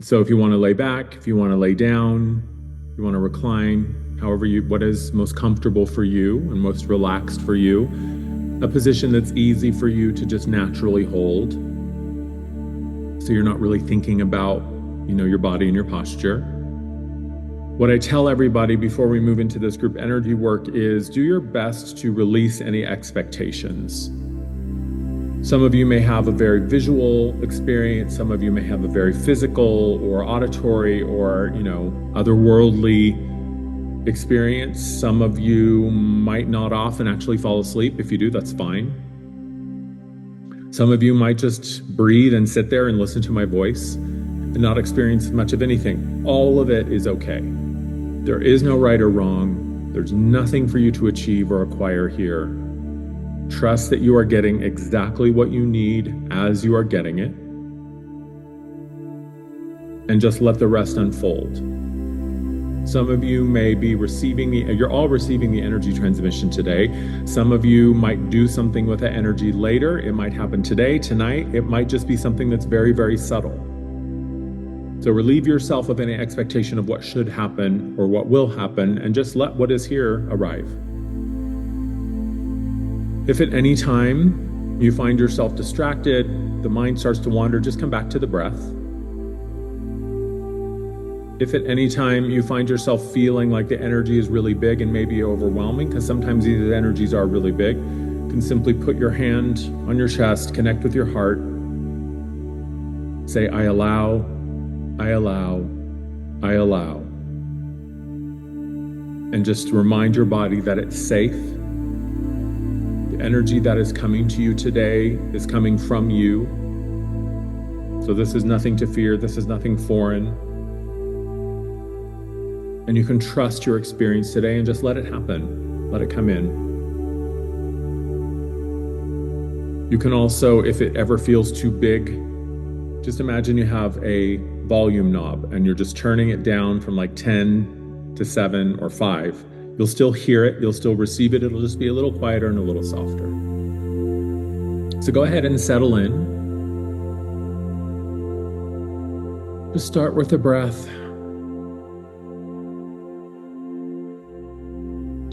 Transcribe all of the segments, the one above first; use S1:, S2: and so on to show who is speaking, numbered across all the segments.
S1: So if you want to lay back, if you want to lay down, if you want to recline, what is most comfortable for you and most relaxed for you, a position that's easy for you to just naturally hold. So you're not really thinking about, your body and your posture. What I tell everybody before we move into this group energy work is do your best to release any expectations. Some of you may have a very visual experience. Some of you may have a very physical or auditory or, otherworldly experience. Some of you might nod off and actually fall asleep. If you do, that's fine. Some of you might just breathe and sit there and listen to my voice and not experience much of anything. All of it is okay. There is no right or wrong. There's nothing for you to achieve or acquire here. Trust that you are getting exactly what you need as you are getting it. And just let the rest unfold. Some of you may be you're all receiving the energy transmission today. Some of you might do something with that energy later. It might happen today, tonight. It might just be something that's very, very subtle. So relieve yourself of any expectation of what should happen or what will happen, and just let what is here arrive. If at any time you find yourself distracted, the mind starts to wander, just come back to the breath. If at any time you find yourself feeling like the energy is really big and maybe overwhelming, because sometimes these energies are really big, you can simply put your hand on your chest, connect with your heart, say, I allow, I allow, I allow. And just remind your body that it's safe. The energy that is coming to you today is coming from you. So this is nothing to fear. This is nothing foreign. And you can trust your experience today and just let it happen. Let it come in. You can also, if it ever feels too big, just imagine you have a volume knob and you're just turning it down from like 10 to 7 or 5. You'll still hear it, you'll still receive it, it'll just be a little quieter and a little softer. So go ahead and settle in. Just start with the breath.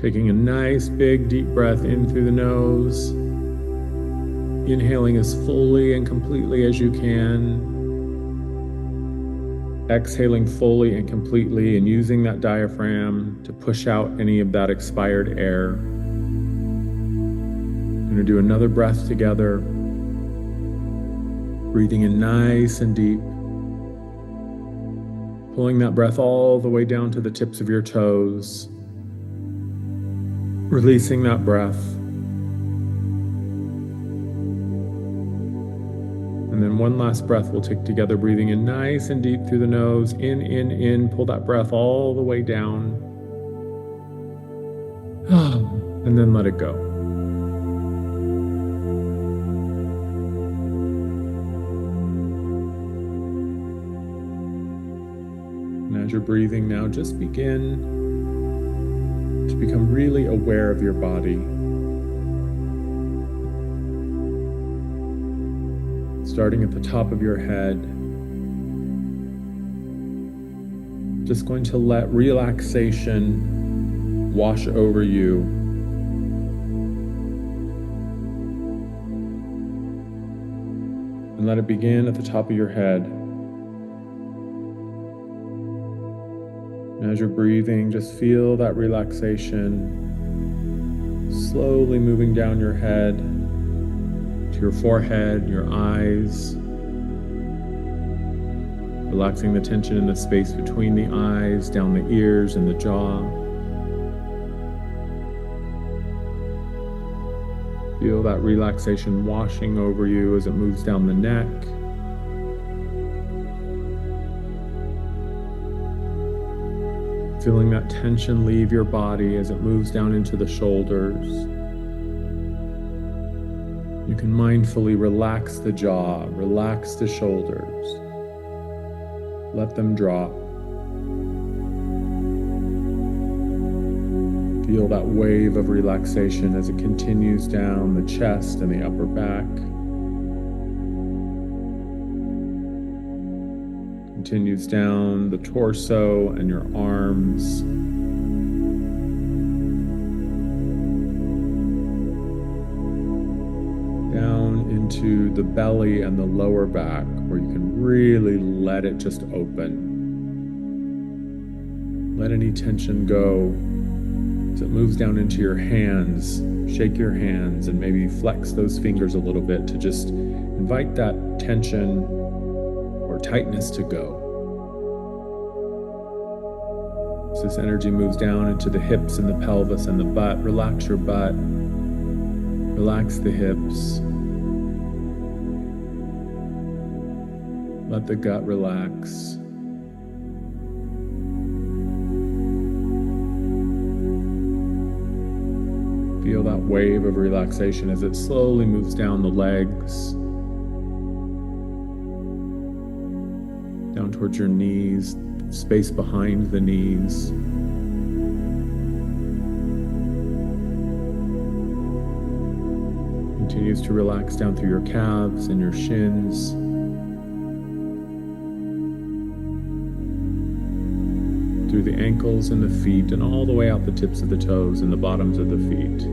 S1: Taking a nice big deep breath in through the nose. Inhaling as fully and completely as you can. Exhaling fully and completely and using that diaphragm to push out any of that expired air. We're going to do another breath together. Breathing in nice and deep. Pulling that breath all the way down to the tips of your toes. Releasing that breath. And then one last breath we'll take together, breathing in nice and deep through the nose. In. Pull that breath all the way down. And then let it go. And as you're breathing now, just begin to become really aware of your body. Starting at the top of your head, just going to let relaxation wash over you. And let it begin at the top of your head. And as you're breathing, just feel that relaxation slowly moving down your head, to your forehead, your eyes, relaxing the tension in the space between the eyes, down the ears and the jaw. Feel that relaxation washing over you as it moves down the neck. Feeling that tension leave your body as it moves down into the shoulders. You can mindfully relax the jaw, relax the shoulders. Let them drop. Feel that wave of relaxation as it continues down the chest and the upper back. continues down the torso and your arms. Down into the belly and the lower back, where you can really let it just open. Let any tension go as it moves down into your hands. Shake your hands and maybe flex those fingers a little bit to just invite that tension or tightness to go. As this energy moves down into the hips and the pelvis and the butt, relax your butt. Relax the hips. Let the gut relax. Feel that wave of relaxation as it slowly moves down the legs, down towards your knees, space behind the knees. Continues to relax down through your calves and your shins. Through the ankles and the feet, and all the way out the tips of the toes and the bottoms of the feet. You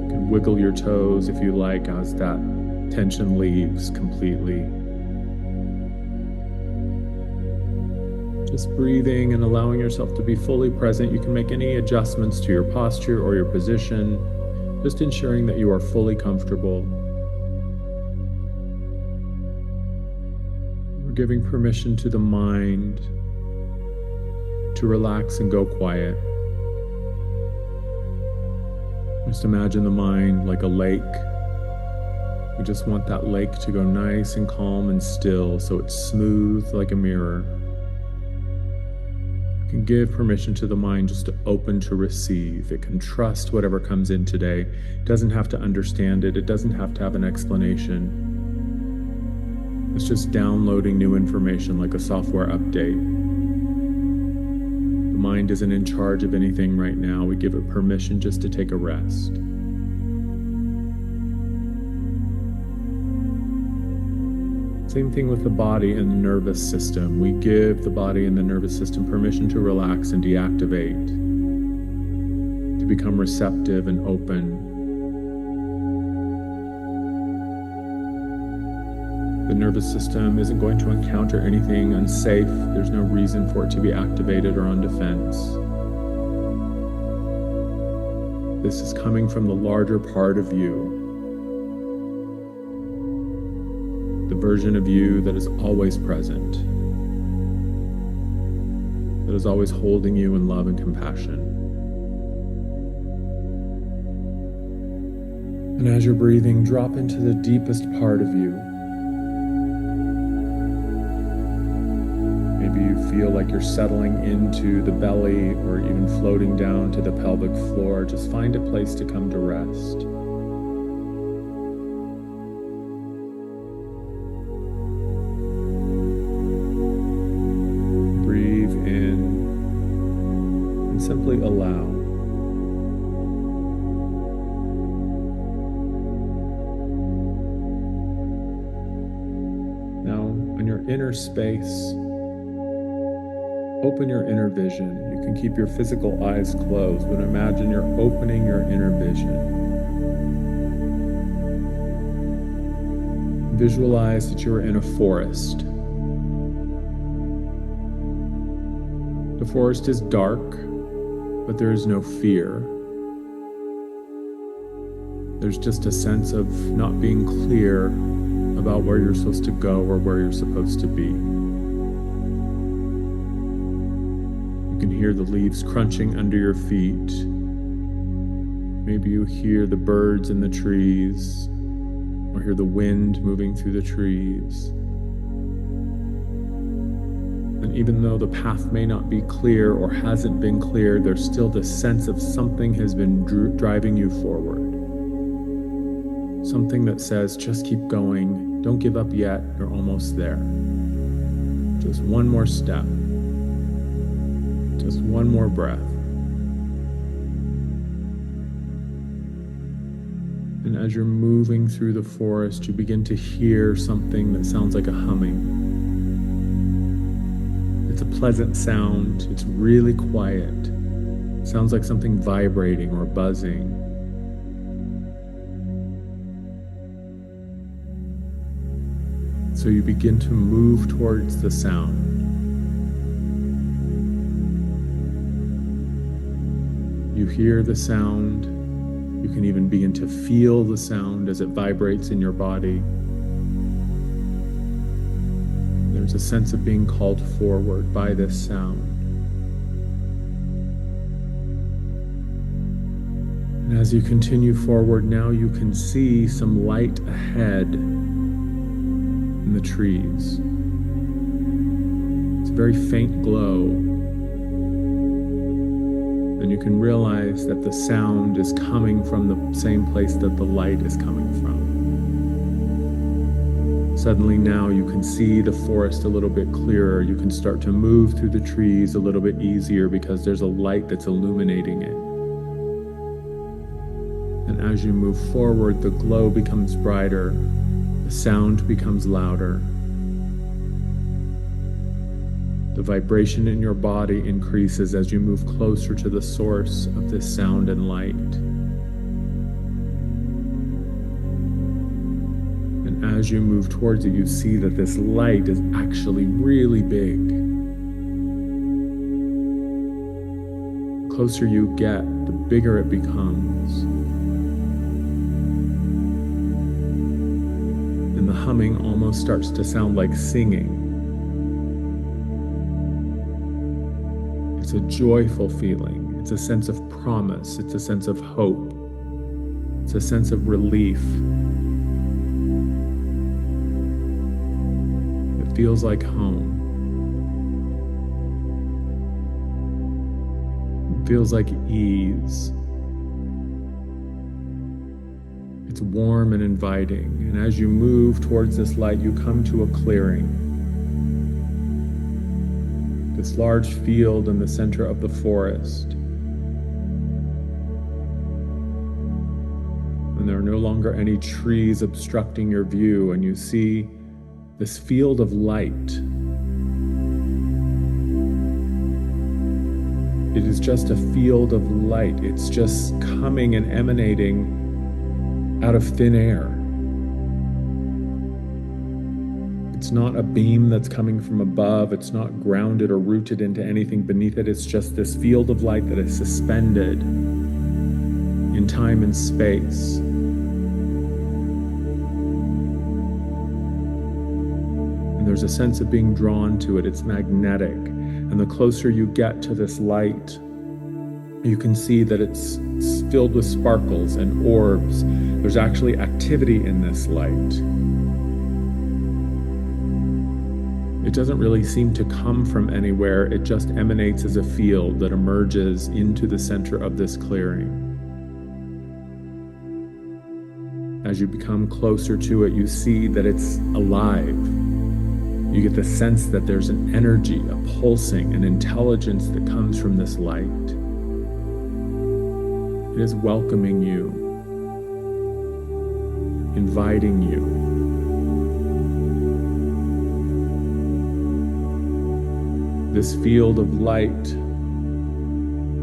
S1: can wiggle your toes if you like as that tension leaves completely. Just breathing and allowing yourself to be fully present. You can make any adjustments to your posture or your position, just ensuring that you are fully comfortable. We're giving permission to the mind to relax and go quiet. Just imagine the mind like a lake. We just want that lake to go nice and calm and still, so it's smooth like a mirror. You can give permission to the mind just to open to receive. It can trust whatever comes in today. It doesn't have to understand it. It doesn't have to have an explanation. It's just downloading new information like a software update. The mind isn't in charge of anything right now. We give it permission just to take a rest. Same thing with the body and the nervous system. We give the body and the nervous system permission to relax and deactivate, to become receptive and open. The nervous system isn't going to encounter anything unsafe. There's no reason for it to be activated or on defense. This is coming from the larger part of you. The version of you that is always present, that is always holding you in love and compassion. And as you're breathing, drop into the deepest part of you. Maybe you feel like you're settling into the belly or even floating down to the pelvic floor. Just find a place to come to rest. Simply allow. Now, in your inner space, open your inner vision. You can keep your physical eyes closed, but imagine you're opening your inner vision. Visualize that you're in a forest. The forest is dark, but there is no fear. There's just a sense of not being clear about where you're supposed to go or where you're supposed to be. You can hear the leaves crunching under your feet. Maybe you hear the birds in the trees, or hear the wind moving through the trees. And even though the path may not be clear or hasn't been clear, there's still this sense of something has been driving you forward. Something that says, just keep going, don't give up yet, you're almost there. Just one more step. Just one more breath. And as you're moving through the forest, you begin to hear something that sounds like a humming. It's a pleasant sound. It's really quiet. It sounds like something vibrating or buzzing. So you begin to move towards the sound. You hear the sound. You can even begin to feel the sound as it vibrates in your body. There's a sense of being called forward by this sound. And as you continue forward, now you can see some light ahead in the trees. It's a very faint glow. And you can realize that the sound is coming from the same place that the light is coming from. Suddenly now you can see the forest a little bit clearer. You can start to move through the trees a little bit easier because there's a light that's illuminating it. And as you move forward, the glow becomes brighter, the sound becomes louder. The vibration in your body increases as you move closer to the source of this sound and light. And as you move towards it, you see that this light is actually really big. The closer you get, the bigger it becomes. And the humming almost starts to sound like singing. It's a joyful feeling. It's a sense of promise. It's a sense of hope. It's a sense of relief. It feels like home. It feels like ease. It's warm and inviting. And as you move towards this light, you come to a clearing. This large field in the center of the forest. And there are no longer any trees obstructing your view, and you see this field of light. It is just a field of light. It's just coming and emanating out of thin air. It's not a beam that's coming from above. It's not grounded or rooted into anything beneath it. It's just this field of light that is suspended in time and space. And there's a sense of being drawn to it. It's magnetic. And the closer you get to this light, you can see that it's filled with sparkles and orbs. There's actually activity in this light. It doesn't really seem to come from anywhere. It just emanates as a field that emerges into the center of this clearing. As you become closer to it, you see that it's alive. You get the sense that there's an energy, a pulsing, an intelligence that comes from this light. It is welcoming you, inviting you. This field of light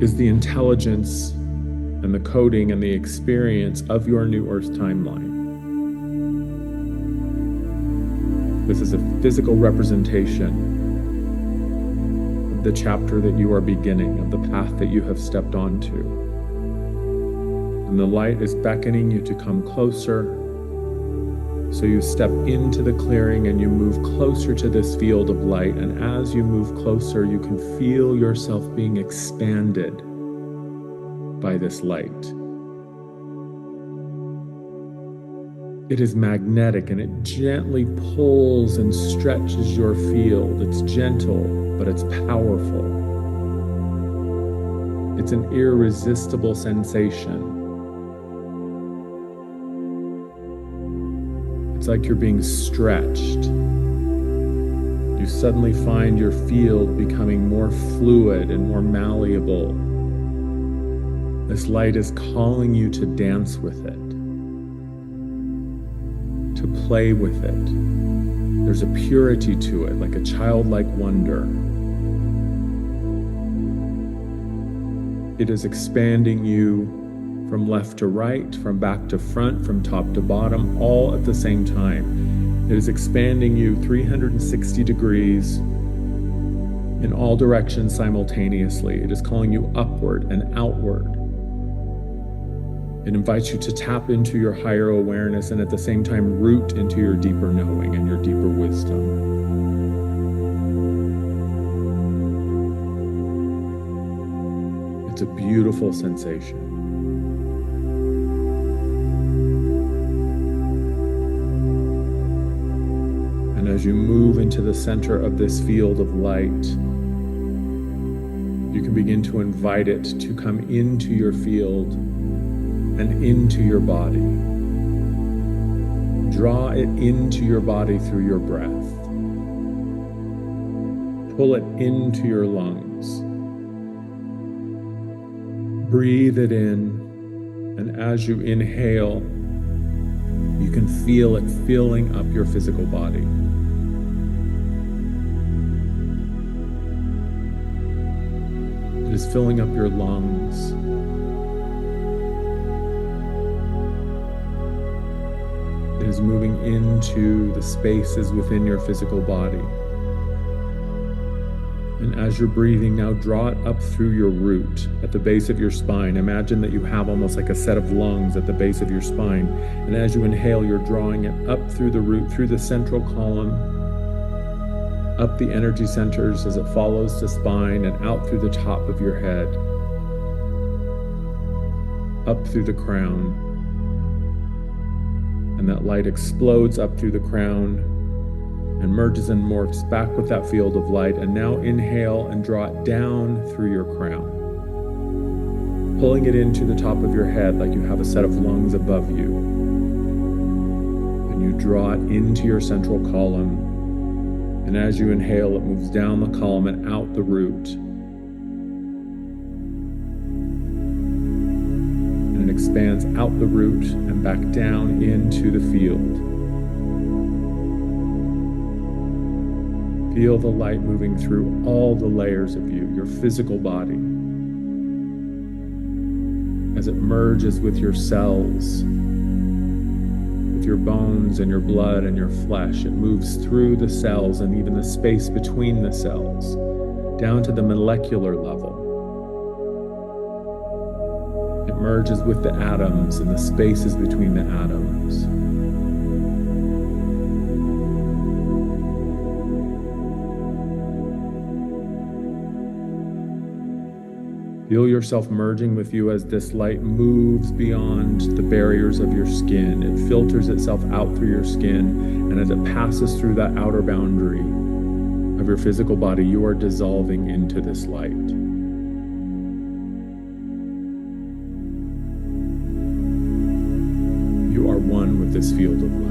S1: is the intelligence and the coding and the experience of your new Earth timeline. This is a physical representation of the chapter that you are beginning, of the path that you have stepped onto. And the light is beckoning you to come closer. So you step into the clearing and you move closer to this field of light. And as you move closer, you can feel yourself being expanded by this light. It is magnetic and it gently pulls and stretches your field. It's gentle, but it's powerful. It's an irresistible sensation. It's like you're being stretched. You suddenly find your field becoming more fluid and more malleable. This light is calling you to dance with it. to play with it. There's a purity to it, like a childlike wonder. It is expanding you from left to right, from back to front, from top to bottom, all at the same time. It is expanding you 360 degrees in all directions simultaneously. It is calling you upward and outward. It invites you to tap into your higher awareness and at the same time root into your deeper knowing and your deeper wisdom. It's a beautiful sensation. And as you move into the center of this field of light, you can begin to invite it to come into your field and into your body. Draw it into your body through your breath. Pull it into your lungs. Breathe it in, and as you inhale, you can feel it filling up your physical body. It is filling up your lungs. It is moving into the spaces within your physical body. And as you're breathing, now draw it up through your root at the base of your spine. Imagine that you have almost like a set of lungs at the base of your spine. And as you inhale, you're drawing it up through the root, through the central column, up the energy centers as it follows the spine and out through the top of your head, up through the crown. And that light explodes up through the crown and merges and morphs back with that field of light. And now inhale and draw it down through your crown, pulling it into the top of your head like you have a set of lungs above you. And you draw it into your central column. And as you inhale, it moves down the column and out the root. And it expands out the root and back down into the field. Feel the light moving through all the layers of you, your physical body, as it merges with your cells, with your bones and your blood and your flesh. It moves through the cells and even the space between the cells, down to the molecular level. It merges with the atoms and the spaces between the atoms. Feel yourself merging with you as this light moves beyond the barriers of your skin. It filters itself out through your skin, and as it passes through that outer boundary of your physical body, you are dissolving into this light. You are one with this field of light.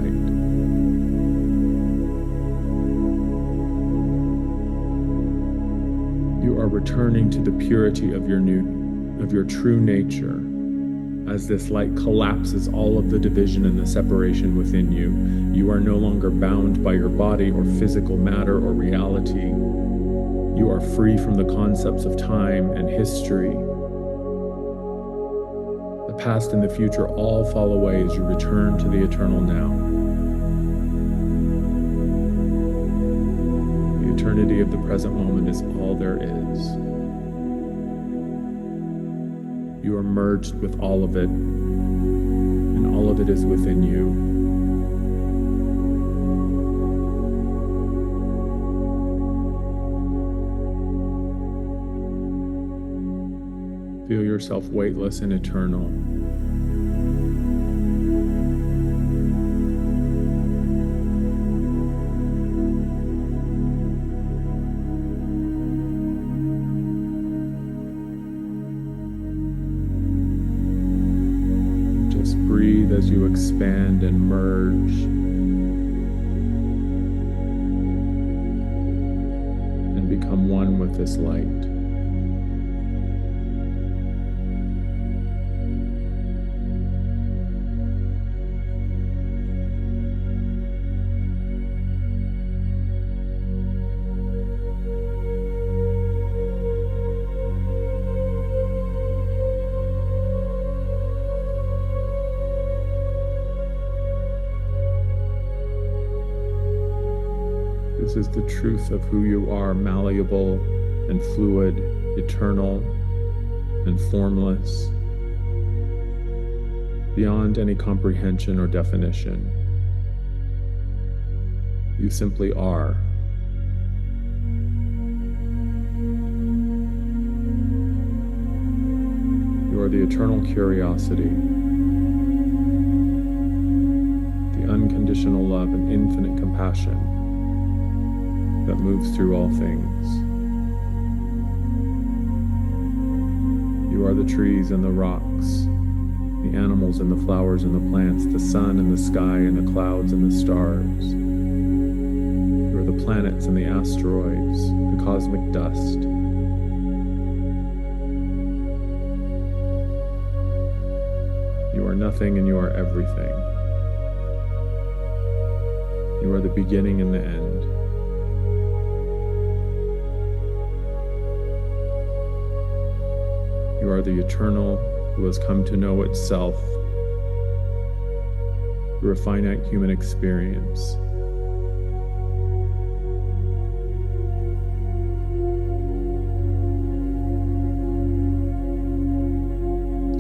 S1: You are returning to the purity of your true nature as this light collapses all of the division and the separation within you. You are no longer bound by your body or physical matter or reality. You are free from the concepts of time and history. The past and the future all fall away as you return to the eternal now. The eternity of the present moment is all there is. You are merged with all of it, and all of it is within you. Feel yourself weightless and eternal. Breathe as you expand and merge and become one with this light. is the truth of who you are, malleable and fluid, eternal and formless, beyond any comprehension or definition. You simply are. You are the eternal curiosity, the unconditional love and infinite compassion that moves through all things. You are the trees and the rocks, the animals and the flowers and the plants, the sun and the sky and the clouds and the stars. You are the planets and the asteroids, the cosmic dust. You are nothing and you are everything. You are the beginning and the end. You are the eternal who has come to know itself through a finite human experience.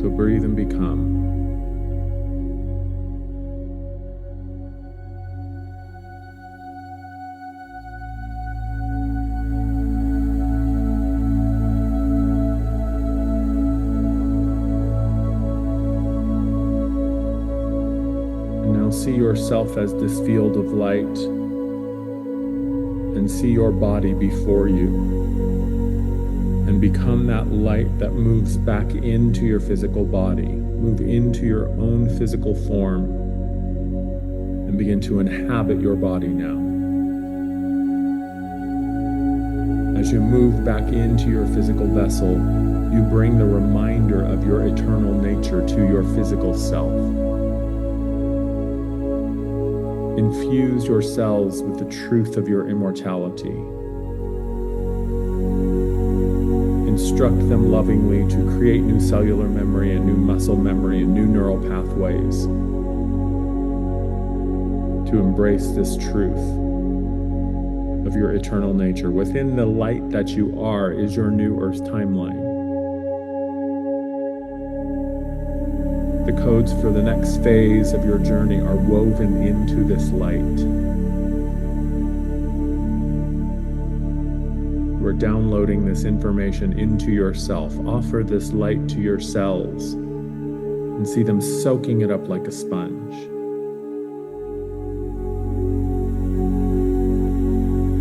S1: So breathe and become. See yourself as this field of light and see your body before you and become that light that moves back into your physical body. Move into your own physical form and begin to inhabit your body now. As you move back into your physical vessel, you bring the reminder of your eternal nature to your physical self. Infuse your cells with the truth of your immortality. Instruct them lovingly to create new cellular memory and new muscle memory and new neural pathways to embrace this truth of your eternal nature. Within the light that you are is your new Earth timeline. The codes for the next phase of your journey are woven into this light. You are downloading this information into yourself. Offer this light to your cells and see them soaking it up like a sponge.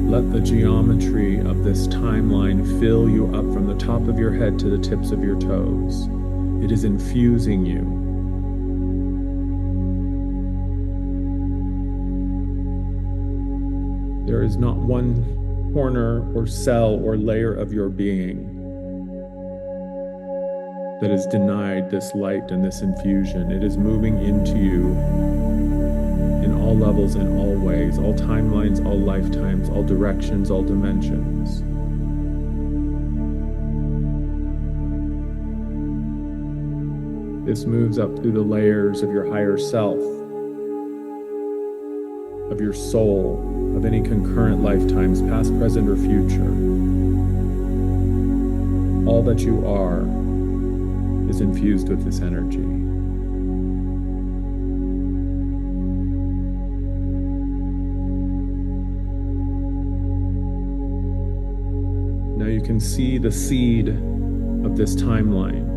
S1: Let the geometry of this timeline fill you up from the top of your head to the tips of your toes. It is infusing you. There is not one corner or cell or layer of your being that is denied this light and this infusion. It is moving into you in all levels, in all ways, all timelines, all lifetimes, all directions, all dimensions. This moves up through the layers of your higher self, of your soul, of any concurrent lifetimes, past, present, or future. All that you are is infused with this energy. Now you can see the seed of this timeline.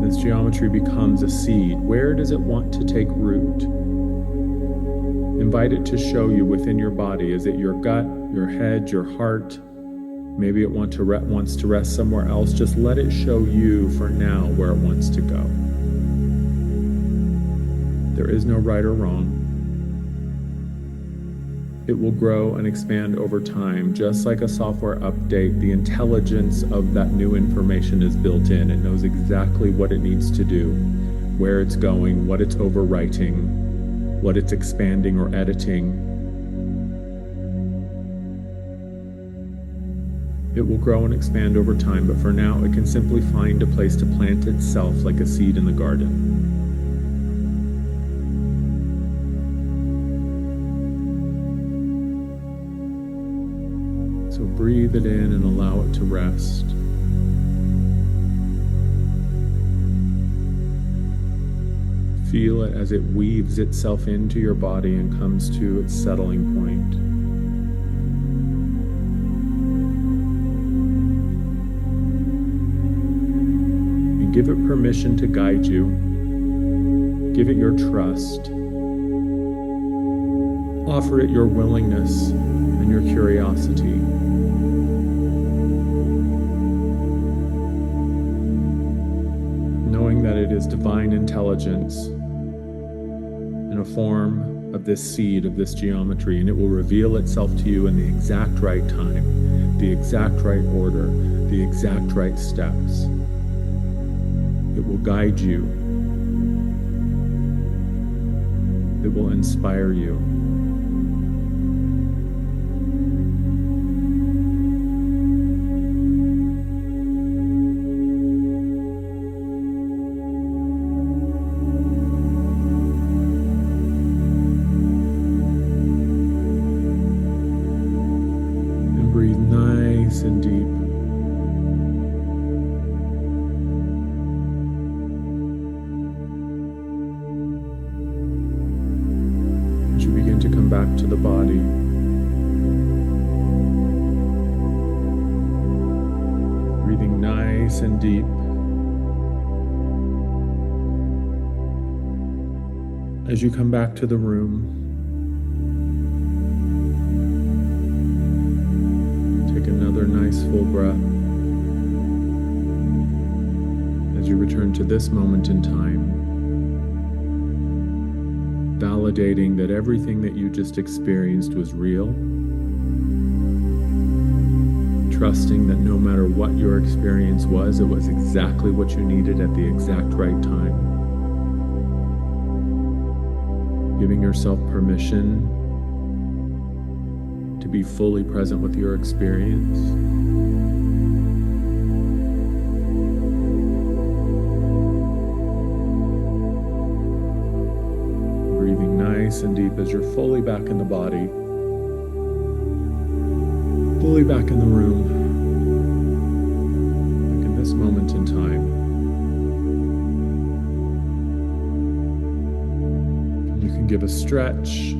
S1: This geometry becomes a seed. Where does it want to take root? Invite it to show you within your body. Is it your gut, your head, your heart? Maybe it wants to rest somewhere else. Just let it show you for now where it wants to go. There is no right or wrong. It will grow and expand over time. Just like a software update, the intelligence of that new information is built in. It knows exactly what it needs to do, where it's going, what it's overwriting, what it's expanding or editing. It will grow and expand over time, but for now it can simply find a place to plant itself like a seed in the garden. So breathe it in and allow it to rest. Feel it as it weaves itself into your body and comes to its settling point. And give it permission to guide you. Give it your trust. Offer it your willingness and your curiosity. Knowing that it is divine intelligence in a form of this seed, of this geometry, and it will reveal itself to you in the exact right time, the exact right order, the exact right steps. It will guide you. It will inspire you. And deep. As you begin to come back to the body, breathing nice and deep. As you come back to the room, another nice full breath as you return to this moment in time, validating that everything that you just experienced was real, trusting that no matter what your experience was, it was exactly what you needed at the exact right time, giving yourself permission to be fully present with your experience. Breathing nice and deep as you're fully back in the body, fully back in the room, back in this moment in time. You can give a stretch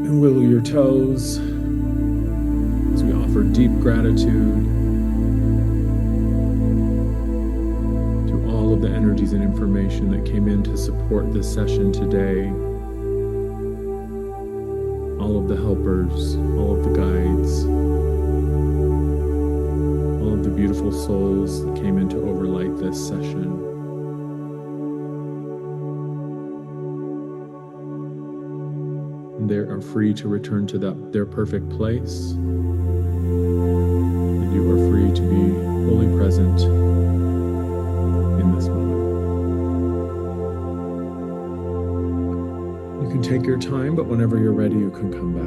S1: and wiggle your toes as we offer deep gratitude to all of the energies and information that came in to support this session today. All of the helpers, all of the guides, all of the beautiful souls that came in to overlight this session. They are free to return to their perfect place. And you are free to be fully present in this moment. You can take your time, but whenever you're ready, you can come back.